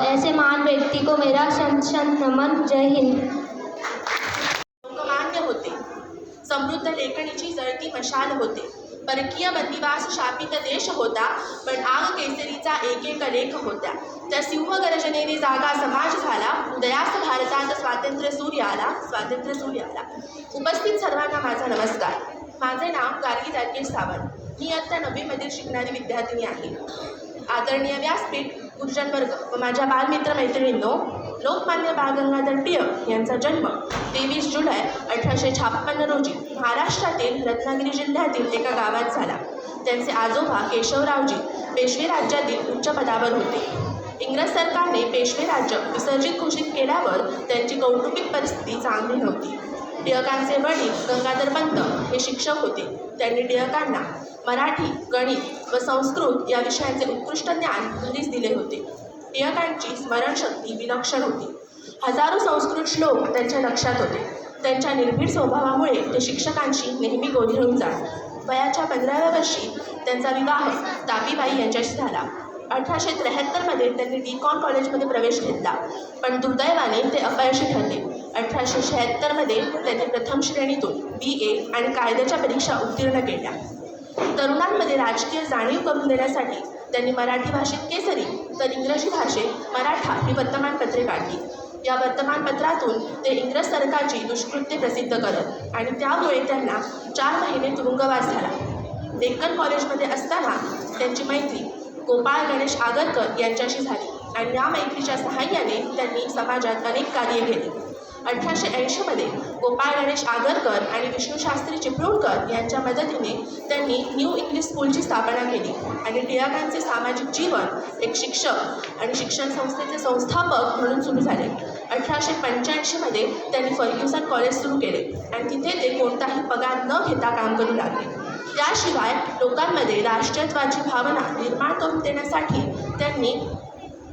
ऐसे महान व्यक्ति को मेरा शत नमन. जय हिंद. लोकमान्य होते. समृद्ध लेखणीची जळती मशाल होते. परकीय बंदिवास शापित देश होता, पण आग केसरीचा एक लेख होत्या. त्या सिंहगर्जनेने जागा समाज झाला. उदयास भारतात स्वातंत्र्य सूर्य आला. उपस्थित सर्वांना माझा नमस्कार. माझे नाव गार्गी राकेश सावंत. मी इयत्ता 9वीमधील शिकणारी विद्यार्थिनी आहे. आदरणीय व्यासपीठ, गुरुजनवर्ग व माझ्या बालमित्र मैत्रिणींनो, लोकमान्य बाळ गंगाधर टिळक यांचा जन्म 23 जुलै 1856 रोजी महाराष्ट्रातील रत्नागिरी जिल्ह्यातील एका गावात झाला. त्यांचे आजोबा केशवरावजी पेशवे राज्यातील उच्च पदावर होते. इंग्रज सरकारने पेशवे राज्य विसर्जित घोषित केल्यावर त्यांची कौटुंबिक परिस्थिती चांगली नव्हती. टिळकांचे वडील गंगाधर पंत हे शिक्षक होते. त्यांनी टिळकांना मराठी, गणित व संस्कृत या विषयांचे उत्कृष्ट ज्ञान घरीच दिले होते. टिळकांची स्मरणशक्ती विलक्षण होती. हजारो संस्कृत श्लोक त्यांच्या लक्षात होते. त्यांच्या निर्भीड स्वभावामुळे ते शिक्षकांशी नेहमी गोंधळून जात. वयाच्या 15व्या वर्षी त्यांचा विवाह तापीबाई यांच्याशी झाला. 1873मध्ये त्यांनी डी.कॉम कॉलेजमध्ये प्रवेश घेतला, पण दुर्दैवाने ते अपयशी ठरले. 1876मध्ये त्यांनी प्रथम श्रेणीतून BA आणि कायद्याच्या परीक्षा उत्तीर्ण केल्या. तरुणांमध्ये राजकीय जाणीव करून देण्यासाठी त्यांनी मराठी भाषेत केसरी तर इंग्रजी भाषेत मराठा ही वर्तमानपत्रे काढली. या वर्तमानपत्रातून ते इंग्रज सरकारची दुष्कृत्ये प्रसिद्ध करत आणि त्यामुळे त्यांना 4 महिने तुरुंगवास झाला. डेक्कन कॉलेजमध्ये असताना त्यांची मैत्री गोपाळ गणेश आगरकर यांच्याशी झाली आणि या मैत्रीच्या सहाय्याने त्यांनी समाजात अनेक कार्य केली. 1880मध्ये गोपाळ गणेश आगरकर आणि विष्णुशास्त्री चिपळूणकर यांच्या मदतीने त्यांनी न्यू इंग्लिश स्कूलची स्थापना केली आणि टिळकांचे सामाजिक जीवन एक शिक्षक आणि शिक्षण संस्थेचे संस्थापक म्हणून सुरू झाले. 1885मध्ये त्यांनी फर्ग्युसन कॉलेज सुरू केले आणि तिथे ते कोणताही पगार न घेता काम करू लागले. त्याशिवाय लोकांमध्ये राष्ट्रीयत्वाची भावना निर्माण करून देण्यासाठी त्यांनी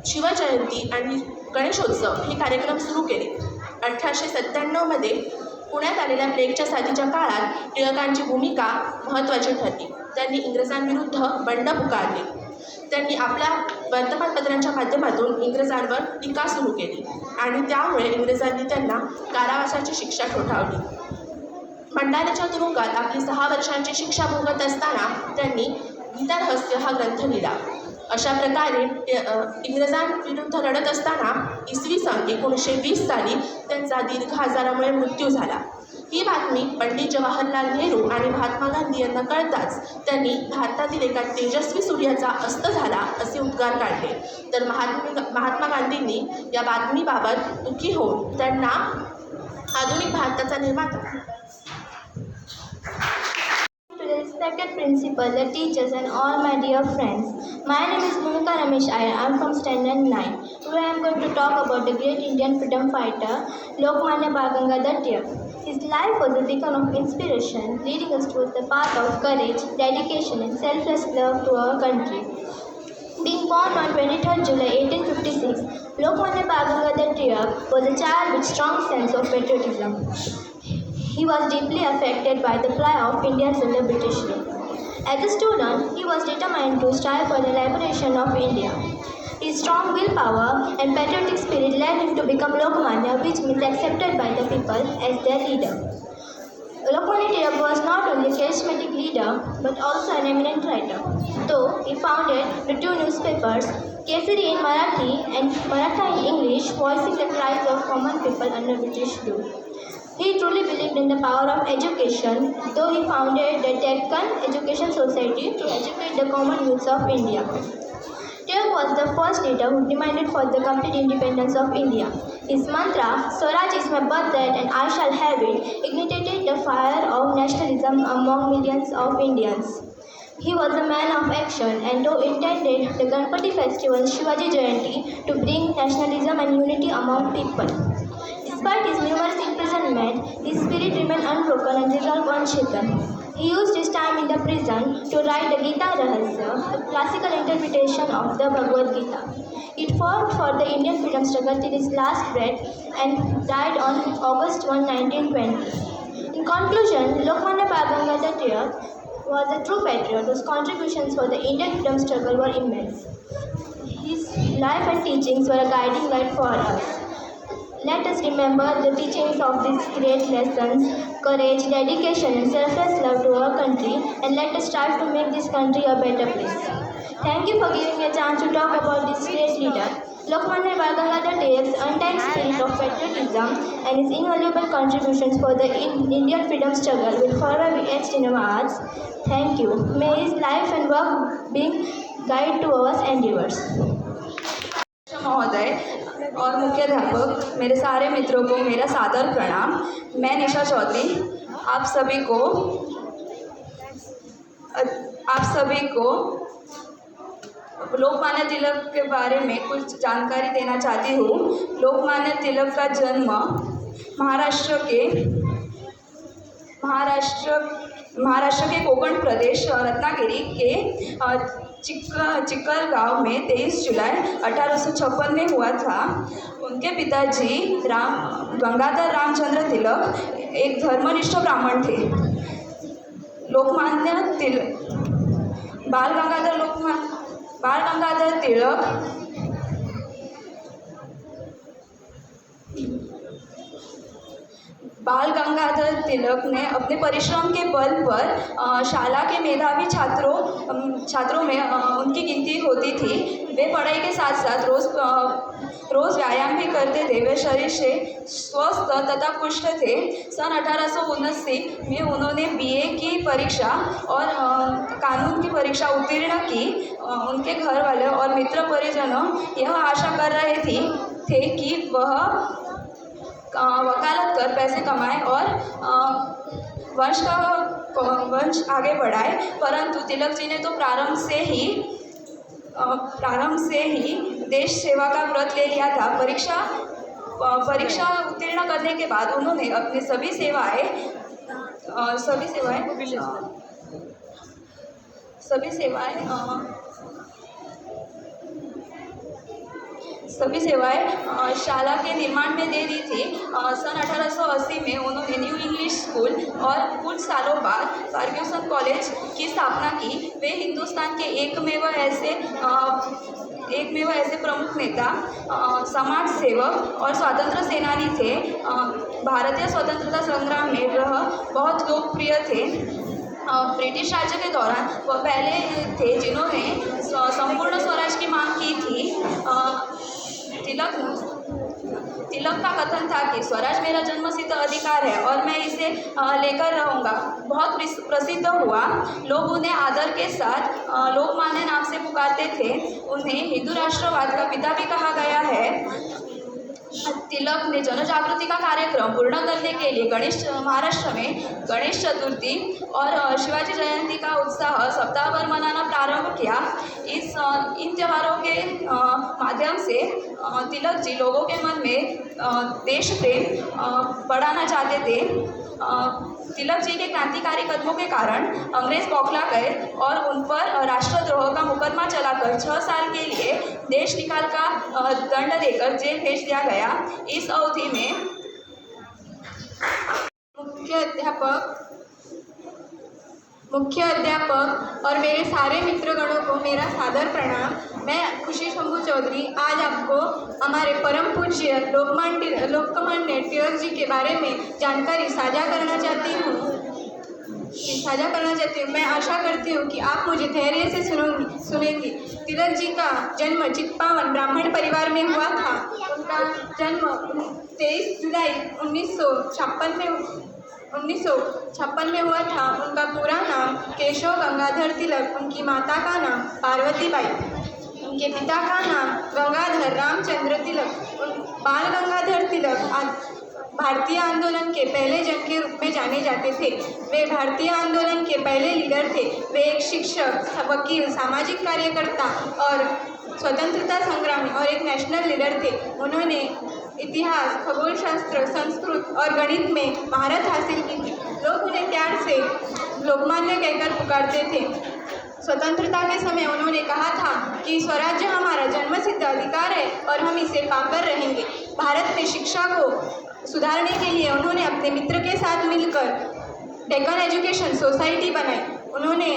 शिवजयंती आणि गणेशोत्सव हे कार्यक्रम सुरू केले. 1897मध्ये पुण्यात आलेल्या प्लेगच्या साथीच्या काळात टिळकांची भूमिका महत्त्वाची ठरली. त्यांनी इंग्रजांविरुद्ध बंड पुकारले. त्यांनी आपल्या वर्तमानपत्रांच्या माध्यमातून इंग्रजांवर टीका सुरू केली आणि त्यामुळे इंग्रजांनी त्यांना कारावासाची शिक्षा ठोठावली. भंडाऱ्याच्या तुरुंगात आपली 6 वर्षांची शिक्षा भोगत असताना त्यांनी गीतारहस्य हा ग्रंथ लिहिला. अशा प्रकारे इंग्रजांविरुद्ध लढत असताना इसवी सन 1920 साली त्यांचा दीर्घ आजारामुळे मृत्यू झाला. ही बातमी पंडित जवाहरलाल नेहरू आणि महात्मा गांधी यांना कळताच त्यांनी भारतातील एका तेजस्वी सूर्याचा अस्त झाला असे उद्गार काढले. तर महात्मा गांधींनी या बातमीबाबत दुःखी होऊन त्यांना आधुनिक भारताचा निर्माता Respected principal, the teachers and all my dear friends. My name is Bhumika Ramesh Iyer. I am from Standard 9. Today I am going to talk about the great Indian freedom fighter Lokmanya Bal Gangadhar Tilak. His life was a beacon of inspiration, leading us towards the path of courage, dedication and selfless love to our country. Being born on 23rd July 1856, Lokmanya Bal Gangadhar Tilak was a child with strong sense of patriotism. He was deeply affected by the plight of Indians in the British rule. As a student, he was determined to strive for the liberation of India. His strong willpower and patriotic spirit led him to become Lokmanya, which means accepted by the people as their leader. Lokmanya Tilak was not only a charismatic leader but also an eminent writer. Though he founded the 2 newspapers, Kesari in Marathi and Maratha in English, voicing the cries of common people under British rule. He truly believed in the power of education, though he founded the Deccan Education Society to educate the common youths of India. Tilak was the first leader who demanded for the complete independence of India. His mantra, Swaraj is my birthright and I shall have it, ignited the fire of nationalism among millions of Indians. He was a man of action and though intended the Ganpati festival Shivaji Jayanti to bring nationalism and unity among people. Despite his numerous imprisonment, his spirit remained unbroken and resolved unshaken. He used his time in the prison to write the Gita Rahasya, a classical interpretation of the Bhagavad Gita. He fought for the Indian freedom struggle till his last breath and died on August 1, 1920. In conclusion, Lokmanya Bal Gangadhar Tilak was a true patriot whose contributions for the Indian freedom struggle were immense. His life and teachings were a guiding light for us. Let us remember the teachings of these great lessons, courage, dedication and selfless love to our country, and let us strive to make this country a better place. Thank you for giving me a chance to talk about this great leader. Lokmanya Bal Gangadhar Tilak's undying spirit of patriotism and his invaluable contributions for the Indian freedom struggle will forever be etched in our hearts. Thank you. May his life and work be guide to our endeavors. महोदय और मुख्याध्यापक, मेरे सारे मित्रों को मेरा सादर प्रणाम। मैं निशा चौधरी आप सभी को लोकमान्य तिलक के बारे में कुछ जानकारी देना चाहती हूँ। लोकमान्य तिलक का जन्म महाराष्ट्र के कोकण प्रदेश रत्नागिरी के चिक्कल गांव में 23 जुलाई 1856 में हुआ था। उनके पिताजी गंगाधर रामचंद्र तिलक एक धर्मनिष्ठ ब्राह्मण थे। बाल गंगाधर बाल गंगाधर तिलक बाल गंगाधर तिलक ने अपने परिश्रम के बल पर शाला के मेधावी छात्रों में उनकी गिनती होती थी। वे पढ़ाई के साथ साथ रोज़ व्यायाम भी करते थे। वे शरीर से स्वस्थ तथा पुष्ट थे। सन 1879 में उन्होंने BA की परीक्षा और कानून की परीक्षा उत्तीर्ण की। उनके घर वाले और मित्र परिजनों यह आशा कर रहे थे कि वह वकालत कर पैसे कमाए और वंश आगे बढ़ाए, परंतु तिलक जी ने तो प्रारंभ से ही देश सेवा का व्रत ले लिया था। परीक्षा उत्तीर्ण करने के बाद उन्होंने अपनी सभी सेवाएं शाला के निर्माण में दे दी थी। सन 1880 में उन्होंने न्यू इंग्लिश स्कूल और कुछ सालों बाद फर्ग्यूसन कॉलेज की स्थापना की। वे हिंदुस्तान के एकमेव ऐसे प्रमुख नेता, समाज सेवक और स्वतंत्र सेनानी थे। भारतीय स्वतंत्रता संग्राम में वह बहुत लोकप्रिय थे। ब्रिटिश राज्य के दौरान वह पहले थे जिन्होंने संपूर्ण स्वराज की मांग की थी। तिलक का कथन था कि स्वराज मेरा जन्मसिद्ध अधिकार है और मैं इसे लेकर रहूँगा। बहुत प्रसिद्ध हुआ। लोग उन्हें आदर के साथ लोकमान्य नाम से पुकारते थे। उन्हें हिंदू राष्ट्रवाद का पिता भी कहा गया है। तिलक ने जनजागृति का कार्यक्रम पूर्ण करने के लिए महाराष्ट्र में गणेश चतुर्थी और शिवाजी जयंती का उत्साह सप्ताह भर मनाना प्रारंभ किया। इन त्योहारों के माध्यम से तिलक जी लोगों के मन में देश प्रेम बढ़ाना चाहते थे। तिलक जी के क्रांतिकारी कदमों के कारण अंग्रेज बौखला गए और उन पर राष्ट्रद्रोह का मुकदमा चलाकर 6 साल के लिए देश निकाल का दंड देकर जेल भेज दिया गया। इस अवधि में मुख्य अध्यापक और मेरे सारे मित्रगणों को मेरा सादर प्रणाम। मैं खुशी शंभू चौधरी आज आपको हमारे परम पूज्य लोकमान्य तिलक जी के बारे में जानकारी साझा करना चाहती हूँ। मैं आशा करती हूँ कि आप मुझे धैर्य से सुनेंगी। तिलक जी का जन्म चित्पावन ब्राह्मण परिवार में हुआ था। उनका जन्म 23 जुलाई 1956 में हुआ था। उनका पूरा नाम केशव गंगाधर तिलक, उनकी माता का नाम पार्वतीबाई, उनके पिता का नाम गंगाधर रामचंद्र तिलक। बाल गंगाधर तिलक भारतीय आंदोलन के पहले जन के रूप में जाने जाते थे। वे भारतीय आंदोलन के पहले लीडर थे। वे एक शिक्षक, वकील, सामाजिक कार्यकर्ता और स्वतंत्रता संग्रामी और एक नेशनल लीडर थे। उन्होंने इतिहास, खगोलशास्त्र, संस्कृत और गणित में महारत हासिल की थी। लोग उन्हें प्यार से लोकमान्य कहकर पुकारते थे। स्वतंत्रता के समय उन्होंने कहा था कि स्वराज्य हमारा जन्मसिद्ध अधिकार है और हम इसे पाकर रहेंगे। भारत में शिक्षा को सुधारने के लिए उन्होंने अपने मित्र के साथ मिलकर डेक्कन एजुकेशन सोसाइटी बनाई। उन्होंने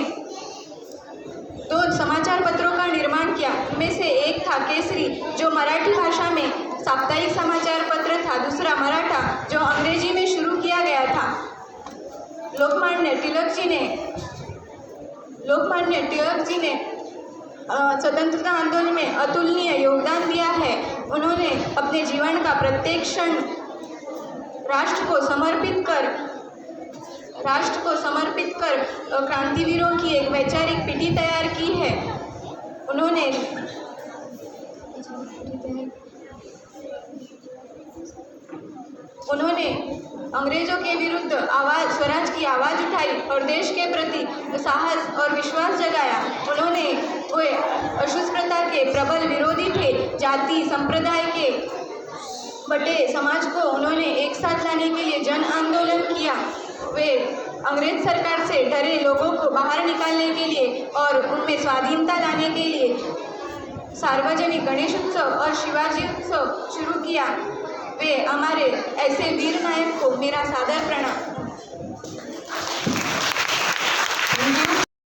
2 समाचार पत्रों का निर्माण किया। उनमें से एक था केसरी, जो मराठी भाषा में साप्ताहिक समाचार पत्र था। दूसरा मराठा, जो अंग्रेजी में शुरू किया गया था। लोकमान्य तिलक जी ने स्वतंत्रता आंदोलन में अतुलनीय योगदान दिया है। उन्होंने अपने जीवन का प्रत्येक क्षण राष्ट्र को समर्पित कर क्रांतिवीरों की एक वैचारिक पीढ़ी तैयार की है। उन्होंने अंग्रेजों के विरुद्ध स्वराज की आवाज़ उठाई और देश के प्रति साहस और विश्वास जगाया। वे अस्पृश्यता के प्रबल विरोधी थे। जाति संप्रदाय के बटे समाज को उन्होंने एक साथ लाने के लिए जन आंदोलन किया। वे अंग्रेज सरकार से डरे लोगों को बाहर निकालने के लिए और उनमें स्वाधीनता लाने के लिए सार्वजनिक गणेश उत्सव और शिवाजी उत्सव शुरू किया। वे हमारे ऐसे वीर नायक को मेरा सादर प्रणाम।